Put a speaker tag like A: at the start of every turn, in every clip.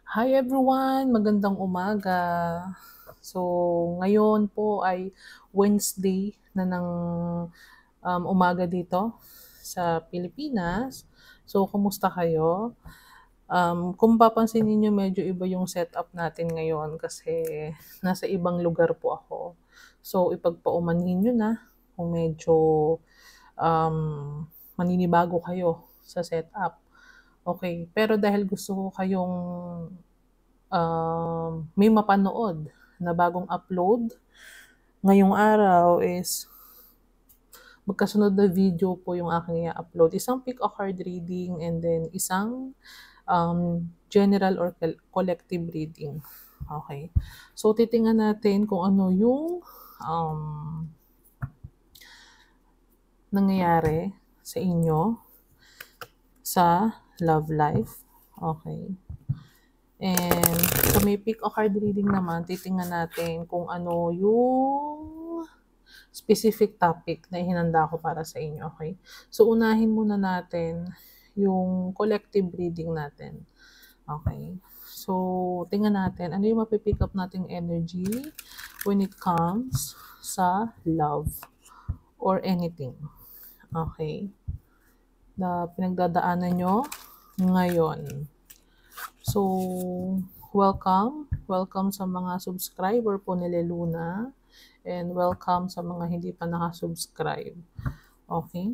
A: Hi everyone! Magandang umaga. So, ngayon po ay Wednesday na ng umaga dito sa Pilipinas. So, kumusta kayo? Kung papansinin niyo medyo iba yung setup natin ngayon kasi nasa ibang lugar po ako. So, ipagpaumanhin niyo na kung medyo um, maninibago kayo sa setup. Okay, pero dahil gusto ko kayong may mapanood na bagong upload ngayong araw is magkasunod na video po yung aking i-upload. Isang pick a card reading and then isang general or collective reading. Okay. So, titingnan natin kung ano yung um, nangyayari sa inyo sa love life. Okay. And sa may pick a card reading naman, titingnan natin kung ano yung specific topic na ihinanda ko para sa inyo, okay? So, unahin muna natin yung collective reading natin, okay? So, tingnan natin ano yung mapipick up nating energy when it comes sa love or anything, okay? Na pinagdadaanan nyo ngayon. So, welcome sa mga subscriber po ni Luna and welcome sa mga hindi pa nakasubscribe. Okay?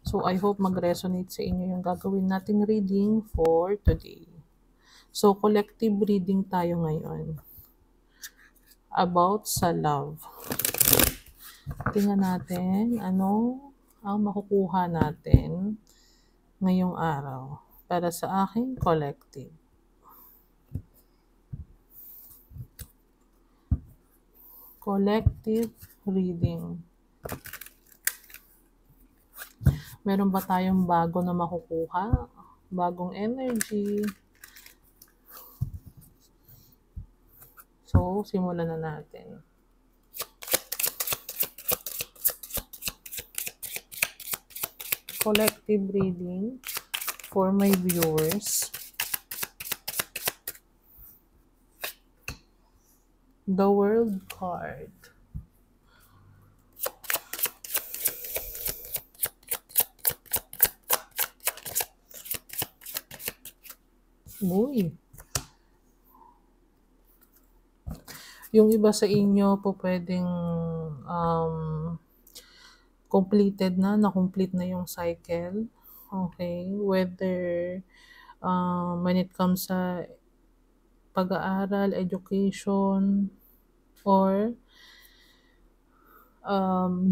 A: So, I hope mag-resonate sa inyo yung gagawin nating reading for today. So, collective reading tayo ngayon about sa love. Tingnan natin ano ang makukuha natin ngayong araw para sa aking collective. Collective reading. Meron ba tayong bago na makukuha? Bagong energy? So, simulan na natin. Collective reading for my viewers. The World card. Uy. Yung iba sa inyo po pwedeng completed na-complete na yung cycle. Okay? Whether when it comes sa pag-aaral, education, or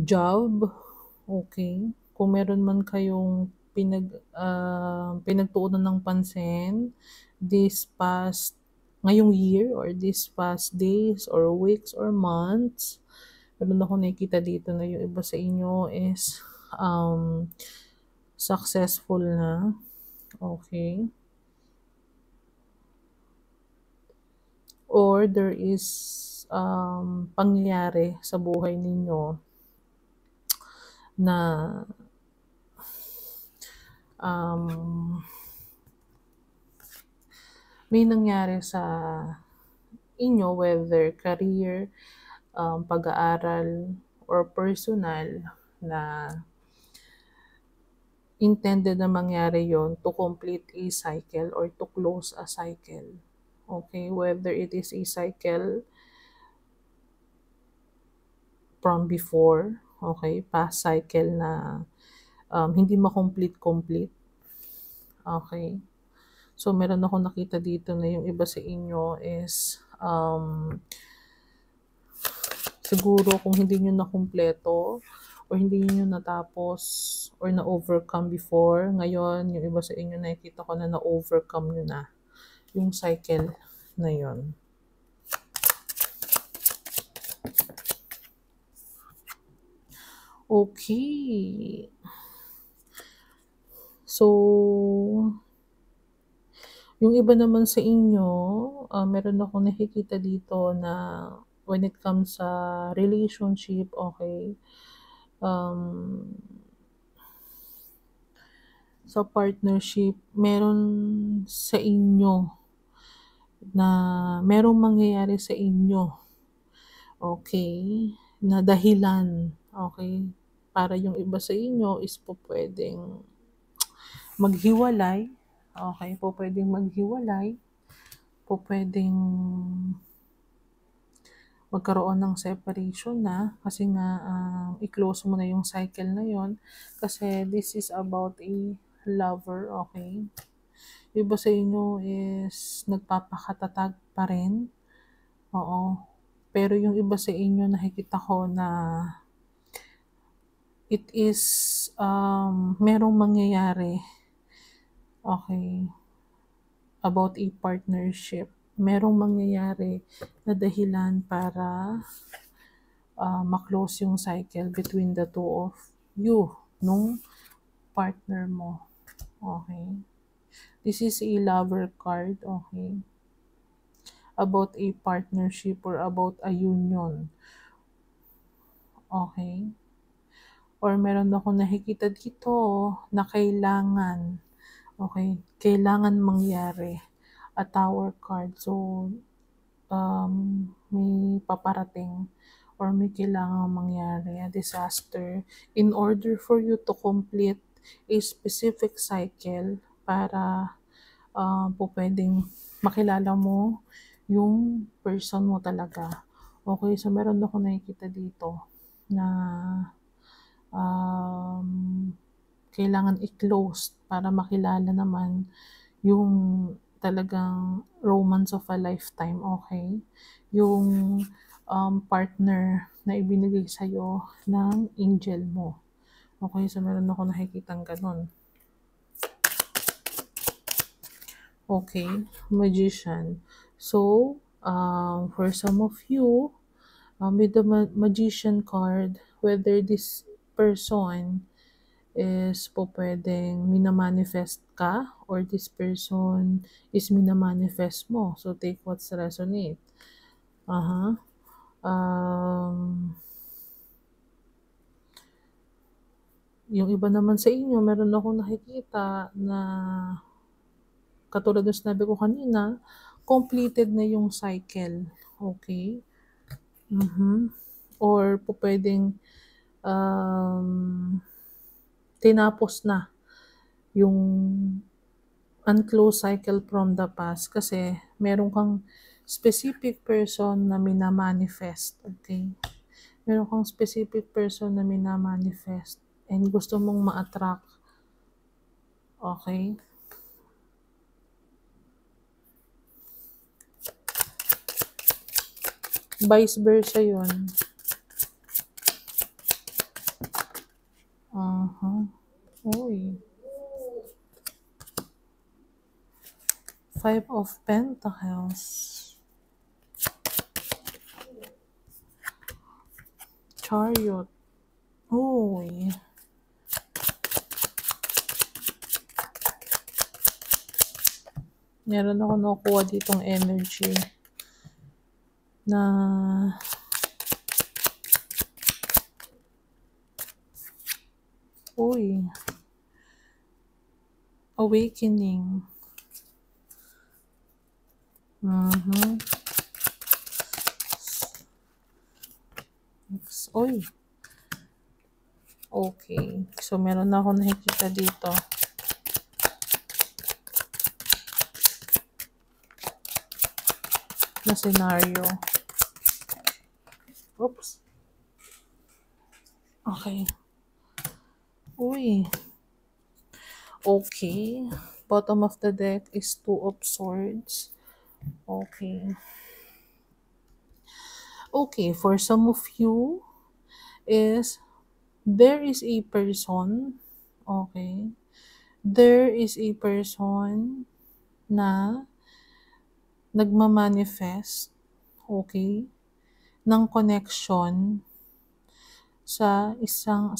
A: job. Okay? Kung meron man kayong pinagtuunan ng pansin ngayong year or this past days or weeks or months, meron ako nakikita dito na yung iba sa inyo is successful na. Okay? Or there is pangyayari sa buhay ninyo na may nangyari sa inyo, whether career, pag-aaral, or personal, na intended na mangyari yon to complete a cycle or to close a cycle. Okay? Whether it is a cycle from before, okay, past cycle na hindi complete. Okay? So, meron ako nakita dito na yung iba sa inyo is siguro kung hindi nyo nakumpleto or hindi nyo natapos or na-overcome before, ngayon, yung iba sa inyo nakikita ko na na-overcome nyo na yung cycle na yon. Okay. So, yung iba naman sa inyo, meron ako nakikita dito na when it comes sa relationship, okay, sa partnership, meron sa inyo na merong mangyayari sa inyo, okay, na dahilan, okay, para yung iba sa inyo is pupuwedeng maghiwalay, okay, pupuwedeng maghiwalay, pupuwedeng magkaroon ng separation na kasi nga, i-close mo na yung cycle na yon kasi this is about a lover, okay? Yung iba sa inyo is nagpapakatatag pa rin, oo. Pero yung iba sa inyo nakikita ko na it is, merong mangyayari, okay, about a partnership. Merong mangyayari na dahilan para ma-close yung cycle between the two of you, nung partner mo. Okay? This is a lover card, okay? About a partnership or about a union. Okay? Or meron akong nakikita dito na kailangan, okay? Kailangan mangyari. A tower card. So, may paparating or may kailangang mangyari, a disaster, in order for you to complete a specific cycle para po pwedeng makilala mo yung person mo talaga. Okay, so meron ako nakikita dito na kailangan i-close para makilala naman yung talagang romance of a lifetime, okay? Yung partner na ibinigay sa'yo ng angel mo. Okay, so meron ako nakikitang ganun. Okay, magician. So, for some of you, with the magician card, whether this person is po pwedeng minamanifest ka or this person is minamanifest mo. So, take what's resonate. Yung iba naman sa inyo, meron akong nakikita na katulad ng sinabi ko kanina, completed na yung cycle. Okay? Or po pwedeng tinapos na yung unclosed cycle from the past kasi meron kang specific person na minamanifest. Okay? Meron kang specific person na minamanifest and gusto mong ma-attract. Okay? Vice versa yun. Uy. 5 of Pentacles. Chariot. Uy. Meron ako nakukuha ditong energy na awakening. Okay. So, meron na ako nakikita dito. Na scenario. Oops. Okay. Okay. Bottom of the deck is 2 of Swords. Okay. Okay, for some of you is there is a person, okay? There is a person na nagmamanifest, okay, ng connection sa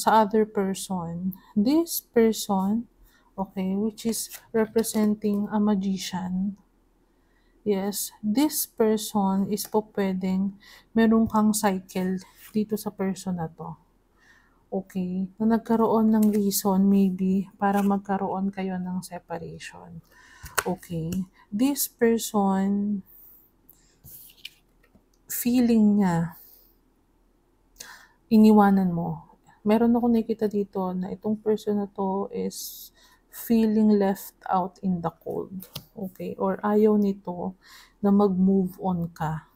A: other person. This person, okay, which is representing a magician. Yes, this person is po pwedeng meron kang cycle dito sa person na to. Okay? Na nagkaroon ng reason maybe para magkaroon kayo ng separation. Okay? This person, feeling niya, iniwanan mo. Meron ako nakita dito na itong person na to is feeling left out in the cold. Okay? Or ayaw nito na mag-move on ka.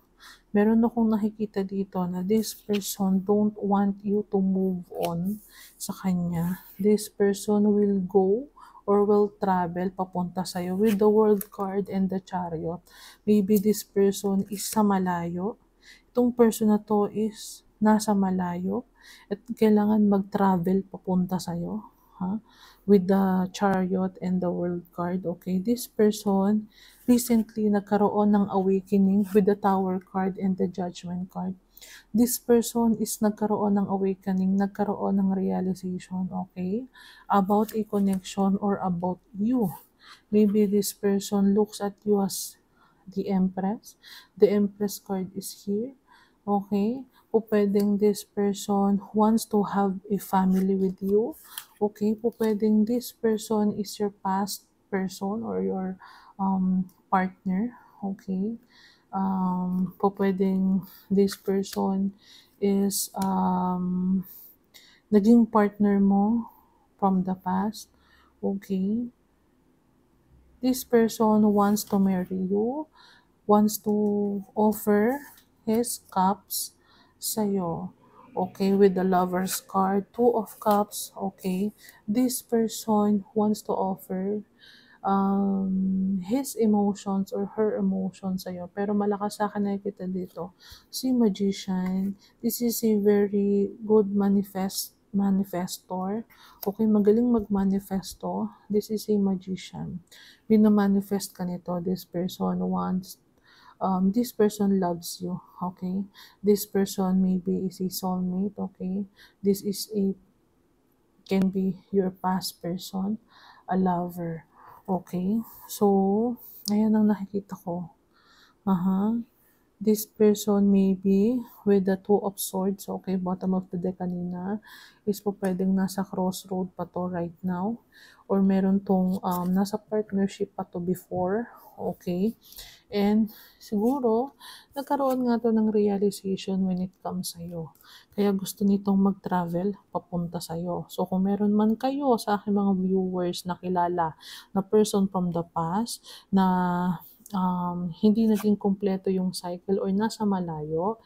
A: Meron akong nakikita dito na this person don't want you to move on sa kanya. This person will go or will travel papunta sa'yo with the world card and the chariot. Maybe this person is sa malayo. Itong person na to is nasa malayo at kailangan mag-travel papunta sa'yo. Ha? With the chariot and the world card. Okay, this person recently nagkaroon ng awakening with the tower card and the judgment card. This person is nagkaroon ng awakening, nagkaroon ng realization, okay, about a connection or about you. Maybe this person looks at you as the Empress. The Empress card is here. Okay? O pwedeng this person wants to have a family with you. Okay? Po pwedeng this person is your past person or your partner. Okay? Po pwedeng this person is naging partner mo from the past. Okay? This person wants to marry you, wants to offer his cups sa'yo. Okay, with the lover's card, 2 of cups, okay. This person wants to offer his emotions or her emotions sa'yo. Pero malakas sa akin nakikita dito, si Magician, this is a very good manifestor. Okay, magaling magmanifesto. This is a Magician. Binamanifest ka nito. This person wants, this person loves you. Okay, this person maybe is a soulmate. Okay, this is a, can be your past person, a lover. Okay, so ayan ang nakikita ko. This person maybe with the 2 of Swords, okay, bottom of the deck kanina, is po pwedeng nasa crossroad pa to right now, or meron tong nasa partnership pa to before, okay, and siguro, nagkaroon nga to ng realization when it comes sa'yo. Kaya gusto nitong mag-travel papunta sa'yo. So, kung meron man kayo sa aking mga viewers na kilala na person from the past na hindi naging kompleto yung cycle or nasa malayo,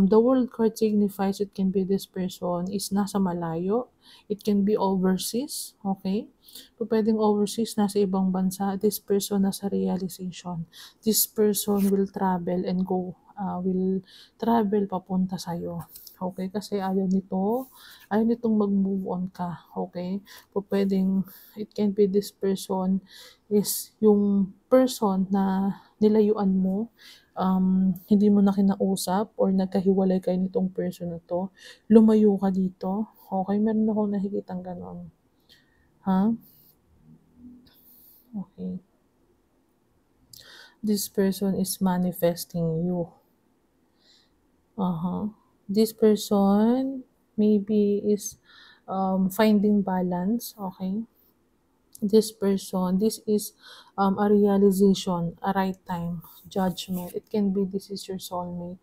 A: the world card signifies it can be this person is nasa malayo, it can be overseas, okay? So, pwedeng overseas, nasa ibang bansa, this person nasa realization. This person will travel and go, will travel papunta sa'yo. Okay, kasi ayaw nitong mag-move on ka, okay? So, pwedeng, it can be this person is yung person na nilayuan mo, hindi mo na kinausap or nagkahiwalay kayo nitong person na to, lumayo ka dito, okay? Meron akong nakikitang ganon. Ha? Okay. This person is manifesting you. This person maybe is finding balance, okay? This person, this is a realization, a right time, judgment. It can be this is your soulmate.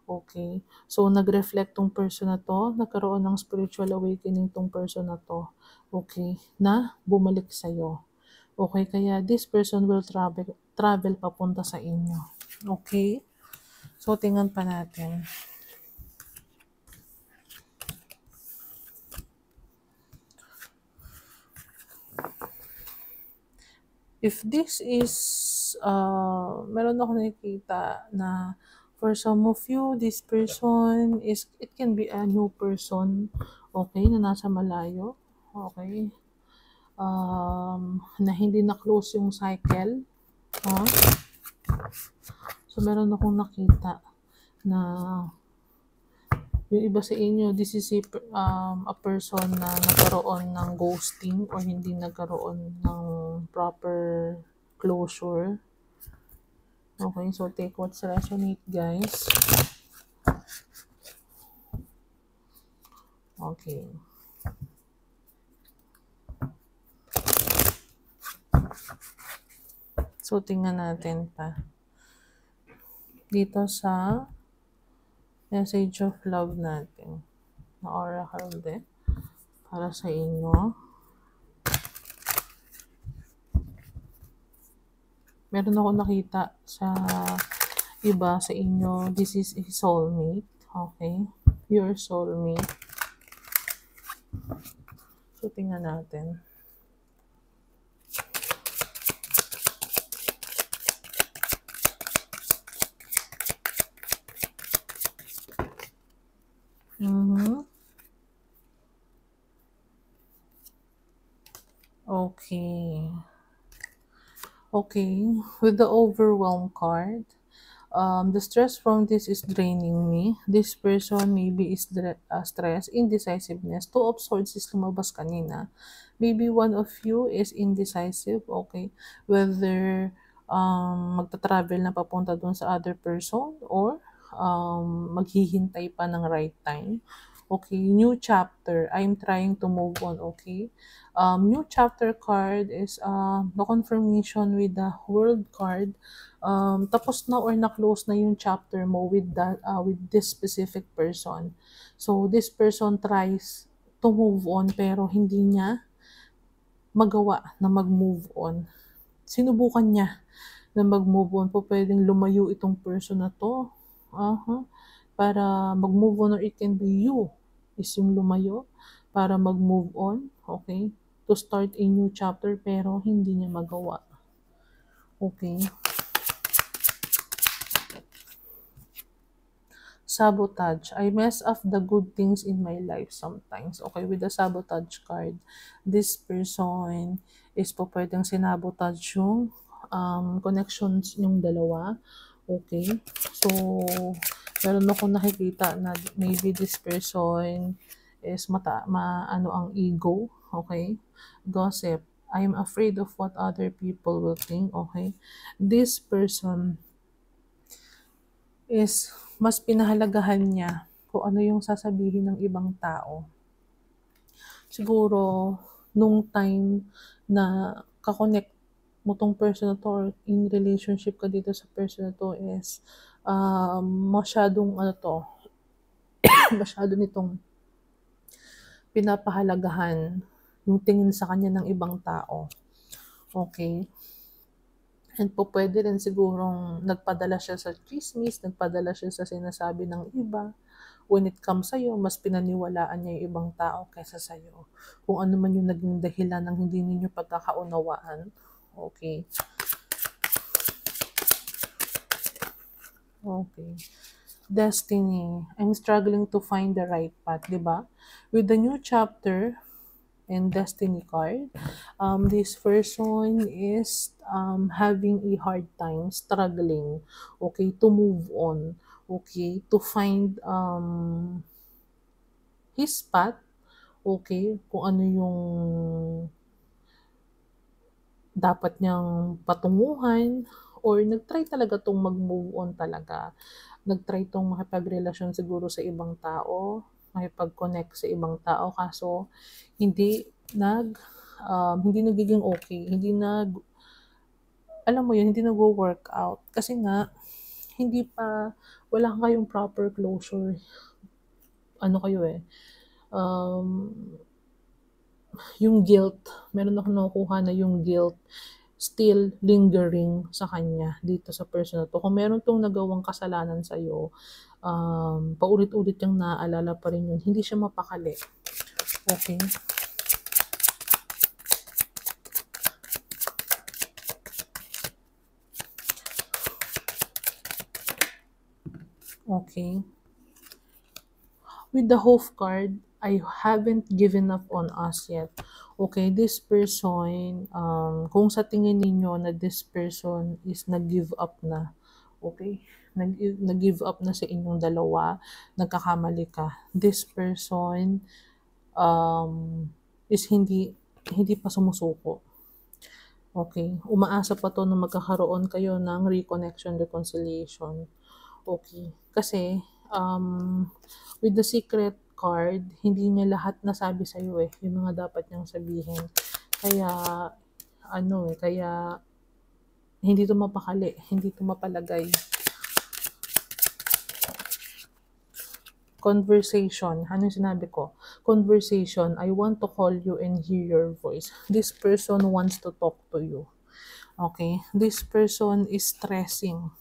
A: Okay? So, nag-reflect tong person na to, nagkaroon ng spiritual awakening tong person na to. Okay? Na bumalik sa'yo. Okay? Kaya this person will travel papunta sa inyo. Okay? So, tingnan pa natin. If this is, meron ako nakikita na for some of you, this person is, it can be a new person, okay, na nasa malayo, okay, na hindi na close yung cycle, so meron akong nakita na yung iba sa inyo, this is a person na nagkaroon ng ghosting or hindi nagkaroon ng proper closure. Okay, so take what's resonate, guys. Okay. So, tingnan natin pa. Dito sa message of love natin. Na oracle din. Para sa inyo. Meron ako nakita sa iba sa inyo. This is a soulmate. Okay? Your soulmate. So, tingnan natin. Okay. Okay. With the overwhelm card, the stress from this is draining me. This person maybe is stress, indecisiveness. Two of Swords is lumabas kanina. Maybe one of you is indecisive, okay? Whether magta-travel na papunta dun sa other person or maghihintay pa ng right time. Okay, new chapter. I'm trying to move on, okay? New chapter card is the confirmation with the world card. Tapos na or na-close na yung chapter mo with this specific person. So, this person tries to move on pero hindi niya magawa na mag-move on. Sinubukan niya na mag-move on po. Pwedeng lumayo itong person na to. Para mag-move on, or it can be you is yung lumayo para mag-move on. Okay? To start a new chapter pero hindi niya magawa. Okay? Sabotage. I mess up the good things in my life sometimes. Okay, with the sabotage card, this person is po pwedeng sinabotage yung connections yung dalawa. Okay, so meron akong nakikita na maybe this person is ano ang ego. Okay, gossip. I am afraid of what other people will think. Okay, this person is mas pinahalagahan niya kung ano yung sasabihin ng ibang tao. Siguro, nung time na kakonect mo tong person na to or in relationship ka dito sa person na to is masyadong masyado nitong pinapahalagahan yung tingin sa kanya ng ibang tao. Okay? And po pwede rin sigurong nagpadala siya sa chismis, nagpadala siya sa sinasabi ng iba. When it comes sa'yo, mas pinaniwalaan niya yung ibang tao kaysa sa'yo. Kung ano man yung naging dahilan ng hindi ninyo pagkakaunawaan. Okay. Okay. Destiny. I'm struggling to find the right path, di ba? With the new chapter and destiny card, this person is having a hard time, struggling, okay, to move on, okay, to find his path, okay, kung ano yung dapat niyang patunguhan, or nagtry talaga tong mag-move on talaga. Nagtry tong makipagrelasyon siguro sa ibang tao, makipag-connect sa ibang tao, kaso hindi nagiging okay, alam mo yun, hindi nag-work out. Kasi nga, wala kayong proper closure. Ano kayo yung guilt, meron ako nakukuha na yung guilt still lingering sa kanya dito sa person na to. Kung meron tong nagawang kasalanan sa'yo, paulit-ulit yung naaalala pa rin yun. Hindi siya mapakali. Okay? Okay. With the Hope card, I haven't given up on us yet. Okay, this person, kung sa tingin ninyo na this person is nag-give up na, okay, nag-give up na sa inyong dalawa, nagkakamali ka, this person is hindi pa sumusuko. Okay, umaasa pa to na magkakaroon kayo ng reconnection, reconciliation. Okay, kasi with the secret card, hindi niya lahat nasabi sa iyo yung mga dapat niyang sabihin. Kaya Hindi to mapakali, hindi to mapalagay. Conversation. Ano yung sinabi ko? Conversation. I want to call you and hear your voice. This person wants to talk to you. Okay? This person is stressing.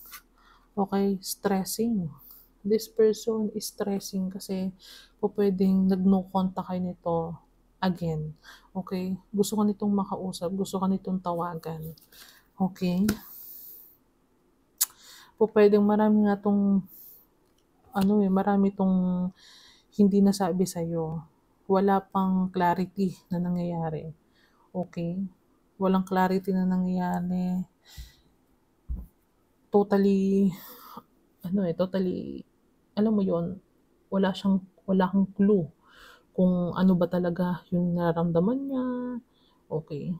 A: Okay? Stressing. This person is stressing kasi po pwedeng nag-no contact kayo nito again. Okay? Gusto ka nitong makausap. Gusto ka nitong tawagan. Okay? Po pwedeng marami nga tong marami tong hindi nasabi sa'yo. Wala pang clarity na nangyayari. Okay? Walang clarity na nangyayari. Totally, alam mo yon, wala kang clue kung ano ba talaga yung nararamdaman niya. Okay?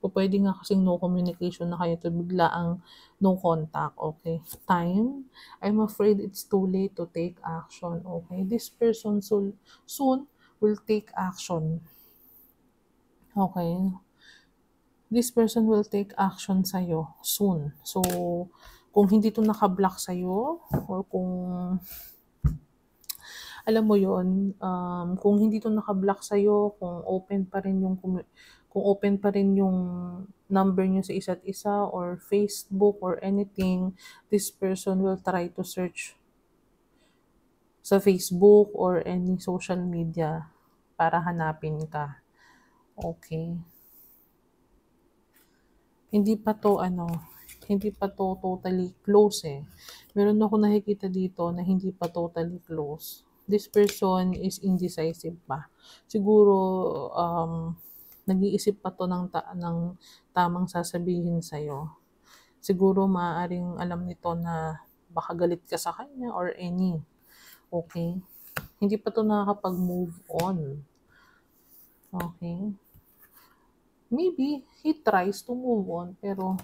A: Pwede nga kasing no communication na kayo to bigla ang no contact, okay? Time, I'm afraid it's too late to take action, okay? This person soon will take action, okay? This person will take action sa'yo soon. So, kung hindi to naka-block sa'yo, or kung alam mo yon, kung hindi to naka-block sa'yo, kung open pa rin yung number niyo sa isa't isa or Facebook or anything, this person will try to search sa Facebook or any social media para hanapin ka. Okay. Hindi pa to totally close eh. Meron ako nakikita dito na hindi pa totally close. This person is indecisive pa. Siguro, nag-iisip pa to ng tamang sasabihin sa'yo. Siguro maaaring alam nito na baka galit ka sa kanya or any. Okay? Hindi pa to nakakapag-move on. Okay? Maybe he tries to move on pero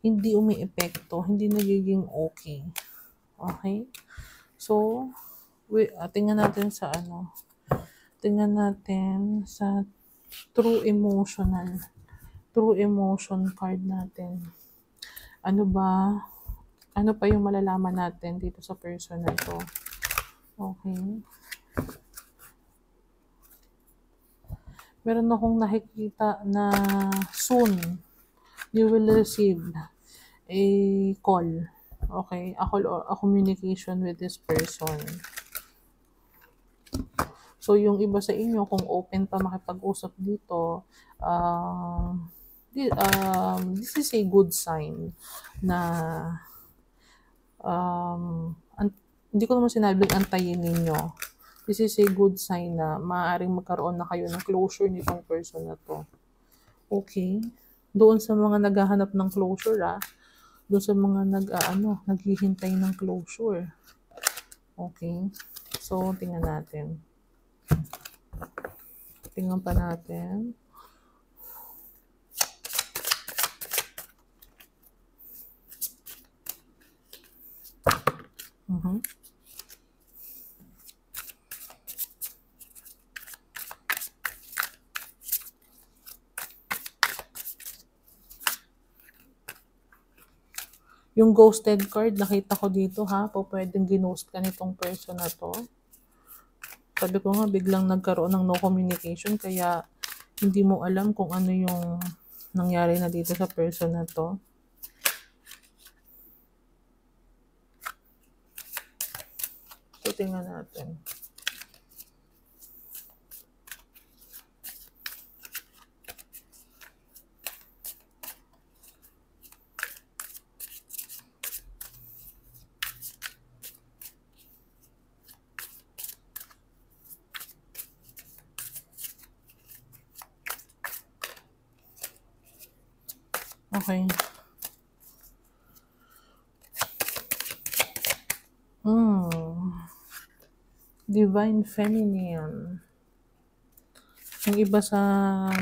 A: hindi umi-epekto, hindi nagiging okay. Okay? So, tingnan natin sa true emotion card natin. Ano pa yung malalaman natin dito sa person na to? Okay. Meron akong nakikita na soon you will receive a call. Okay? A call or a communication with this person. So, yung iba sa inyo, kung open pa makipag-usap dito, this is a good sign na hindi ko naman sinabing antayin ninyo. This is a good sign na maaaring magkaroon na kayo ng closure nitong person na to. Okay? Doon sa mga naghahanap ng closure, doon sa mga naghihintay ng closure. Okay? So, tingnan natin. Tingnan pa natin. Yung ghosted card, nakita ko dito pwedeng ginost ka nitong person na to. Sabi ko nga, biglang nagkaroon ng no communication, kaya hindi mo alam kung ano yung nangyari na dito sa person na to. So, tingnan natin. Okay. Divine Feminine. Yung iba sa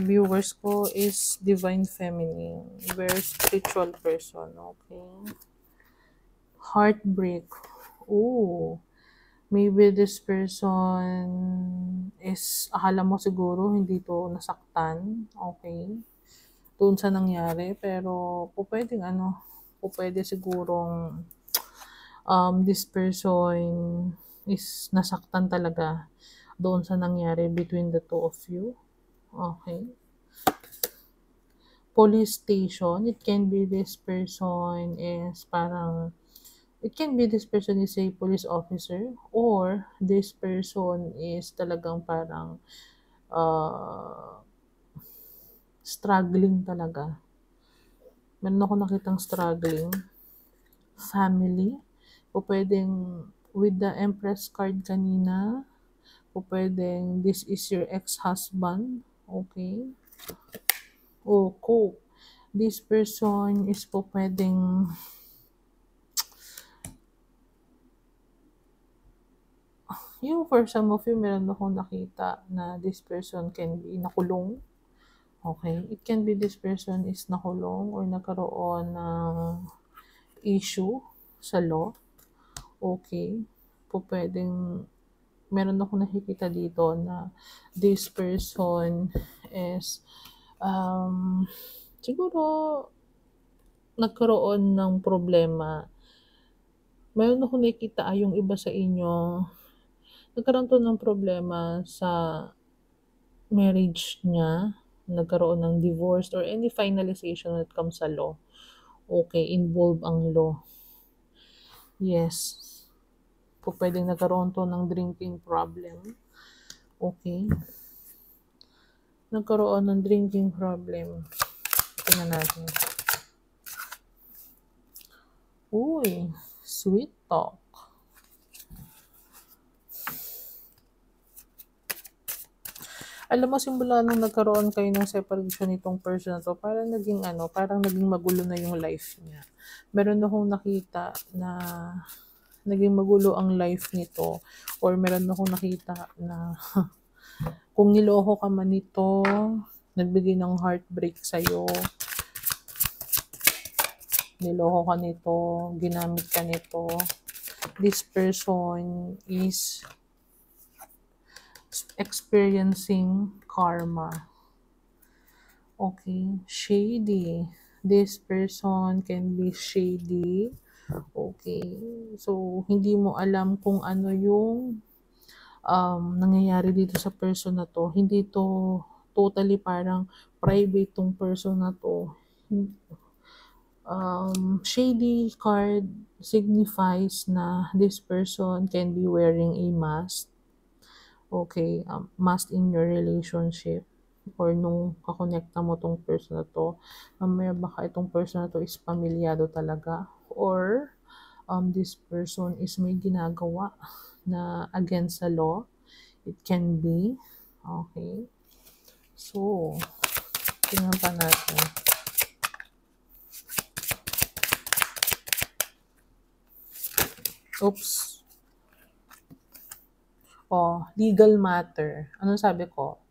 A: viewers ko is Divine Feminine. Very spiritual person. Okay. Heartbreak. Ooh. Maybe this person is, akala mo siguro hindi to nasaktan. Okay. doon sa nangyari. Pero pwedeng pwede sigurong this person is nasaktan talaga doon sa nangyari between the two of you. Okay. Police station, it can be this person is parang, it can be this person is a police officer, or this person is talagang parang struggling talaga. Meron ako nakitang struggling. Family. O pwedeng with the Empress card kanina. O pwedeng this is your ex-husband. Okay. O cope. This person is po pwedeng yung for some of you, meron akong nakita na this person can be nakulong. Okay? It can be this person is nakulong or nagkaroon ng issue sa law. Okay? Po pwedeng, meron akong nakikita dito na this person is siguro nagkaroon ng problema. Meron akong nakikita yung iba sa inyo, nagkaroon to ng problema sa marriage niya, nagkaroon ng divorce or any finalization when it comes sa law. Okay, involve ang law. Yes. Po pwedeng nagkaroon to ng drinking problem. Okay. Nagkaroon ng drinking problem. Tingnan natin. Uy, sweet talk. Alam mo, simula nung nagkaroon kayo ng separation nitong person na to, parang naging magulo na yung life niya. Meron akong nakita na naging magulo ang life nito, or meron akong nakita na kung niloko ka man nito, nagbigay ng heartbreak sa'yo, niloko ka nito, ginamit ka nito, this person is experiencing karma. Okay, shady. This person can be shady. Okay, so hindi mo alam kung ano yung nangyayari dito sa person na to. Hindi to totally parang private tong person na to. Shady card signifies na this person can be wearing a mask. Okay, mask in your relationship or nung kakonekta mo tong person na to. Mamaya baka itong person na to is pamilyado talaga, or this person is may ginagawa na against the law. It can be. Okay. So, tingnan pa natin. Oops. Legal matter. Anong sabi ko?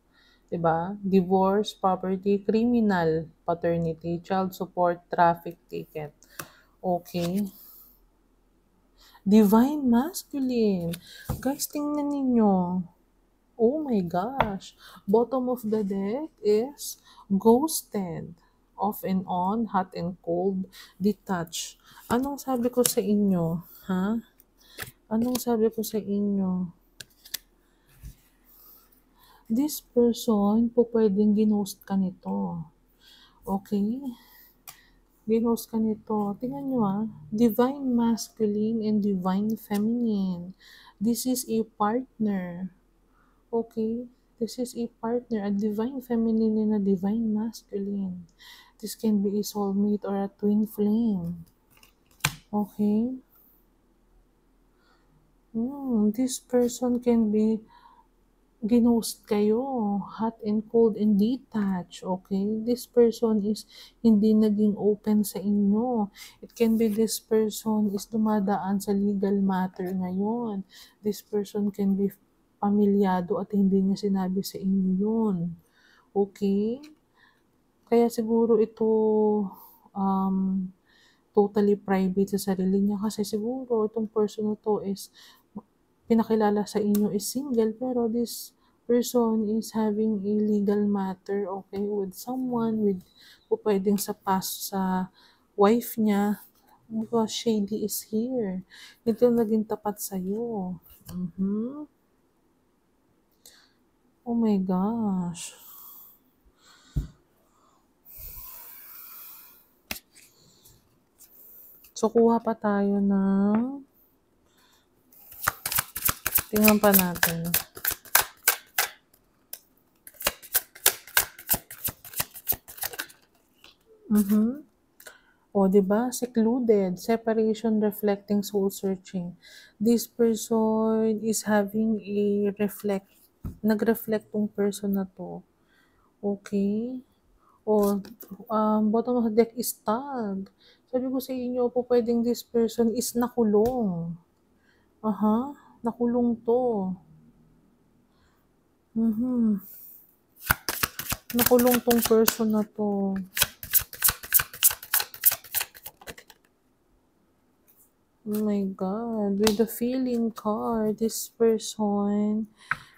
A: Diba? Divorce, property, criminal, paternity, child support, traffic ticket. Okay. Divine masculine. Guys, tingnan ninyo. Oh my gosh. Bottom of the deck is ghosted. Off and on, hot and cold, detached. Anong sabi ko sa inyo? Ha? Anong sabi ko sa inyo? This person po pwedeng ginost ka nito. Okay? Ginost ka nito. Tingnan nyo Divine masculine and divine feminine. This is a partner. Okay? This is a partner. A divine feminine and a divine masculine. This can be a soulmate or a twin flame. Okay? This person can be ginost kayo, hot and cold and detached, okay? This person is hindi naging open sa inyo. It can be this person is dumadaan sa legal matter ngayon. This person can be pamilyado at hindi niya sinabi sa inyo yun. Okay? Kaya siguro ito totally private sa sarili niya kasi siguro itong person na to is pinakilala sa inyo is single, pero this person is having a legal matter, okay, with someone, with O pwedeng sa past sa wife niya. Because shady is here. Ito naging tapat sa'yo. Oh my gosh. So, kuha pa tayo ng... Tingnan pa natin. O, diba? Secluded. Separation, reflecting, soul searching. This person is having a nag-reflect tong person na to. Okay? O, bottom of the deck is tag. Sabi ko sa inyo po, pwedeng this person is nakulong. Nakulong to. Nakulong tong person na to. Oh my God. With the feeling card, this person,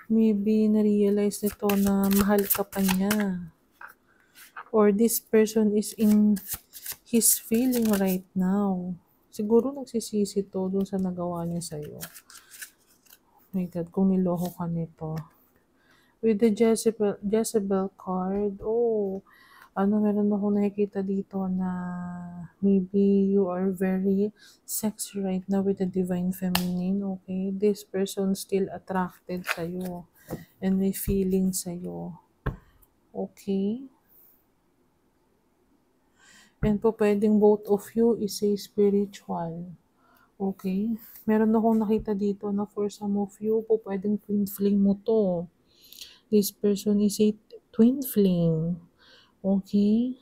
A: maybe na-realize nito na mahal ka pa niya. Or this person is in his feeling right now. Siguro nagsisisi to dun sa nagawa niya sa'yo. Oh my God, kung niloko ka nito. With the Jezebel card, meron akong nakikita dito na maybe you are very sexy right now with the divine feminine, okay? This person still attracted sa'yo and may feeling sa'yo, okay? And po pwedeng both of you is a spiritual, okay? Meron akong nakita dito na for some of you po pwedeng twin flame mo to. This person is a twin flame, okay?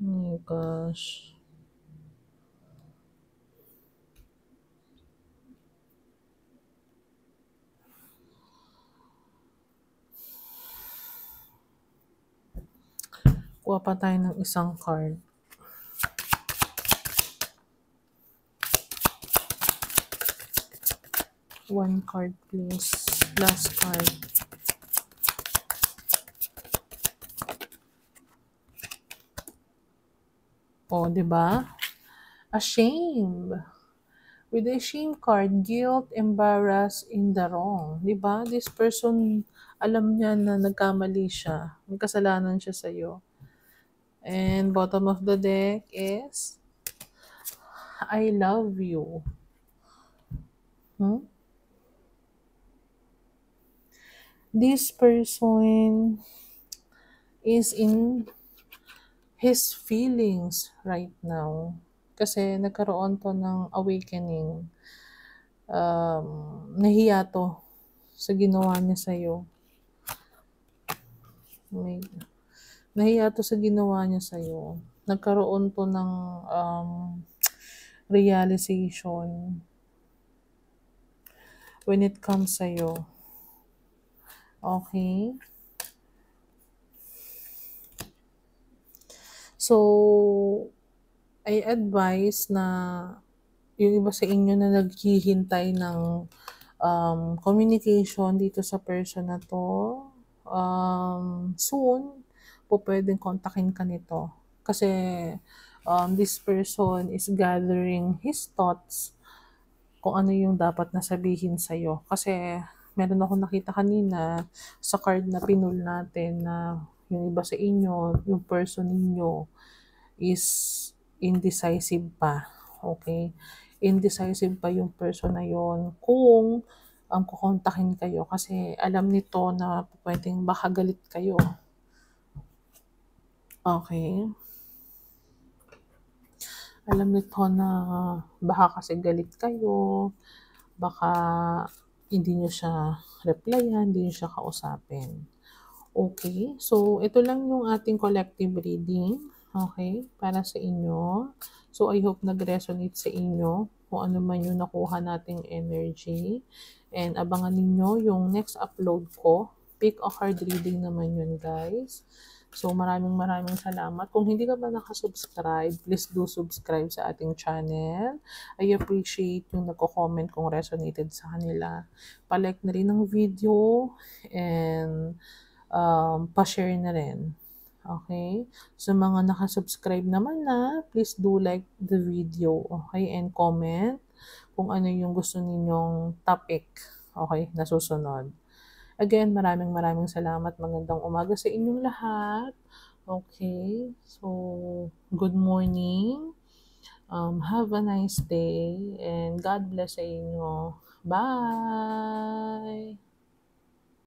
A: Oh my gosh. Kuha pa tayo ng isang card. One card please. Last card. Oh, diba? Ashamed. With the shame card, guilt, embarrassed, in the wrong. Diba? This person, alam niya na nagkamali siya. May kasalanan siya sa'yo. And bottom of the deck is, I love you. This person is in his feelings right now. Kasi nagkaroon to ng awakening. Nahiya to sa ginawa niya sa'yo. Nahiya to sa ginawa niya sa'yo. Nagkaroon to ng realization when it comes sa'yo. Okay? So, I advise na yung iba sa inyo na naghihintay ng communication dito sa person na to, soon, po pwedeng kontakin ka nito. Kasi this person is gathering his thoughts kung ano yung dapat na sabihin sa'yo. Kasi meron ako nakita kanina sa card na pinul natin na yung iba sa inyo, yung person ninyo is indecisive pa. Okay? Indecisive pa yung person na yon kung kukontakin kayo kasi alam nito na pwedeng baka galit kayo. Okay? Alam nito na baka kasi galit kayo, baka hindi nyo siya replyan, hindi nyo siya kausapin. Okay? So, ito lang yung ating collective reading. Okay? Para sa inyo. So, I hope nag-resonate sa inyo kung ano man yung nakuha nating energy. And abangan ninyo yung next upload ko. Pick a card reading naman yun, guys. So, maraming salamat. Kung hindi ka pa nakasubscribe, please do subscribe sa ating channel. I appreciate yung nagko-comment kung resonated sa kanila. Pa-like na rin ng video and pa-share na rin. Okay? So, mga nakasubscribe naman na, please do like the video. Okay? And comment kung ano yung gusto ninyong topic. Okay? Na susunod. Again, maraming salamat. Magandang umaga sa inyong lahat. Okay? So, good morning. Have a nice day and God bless sa inyo. Bye!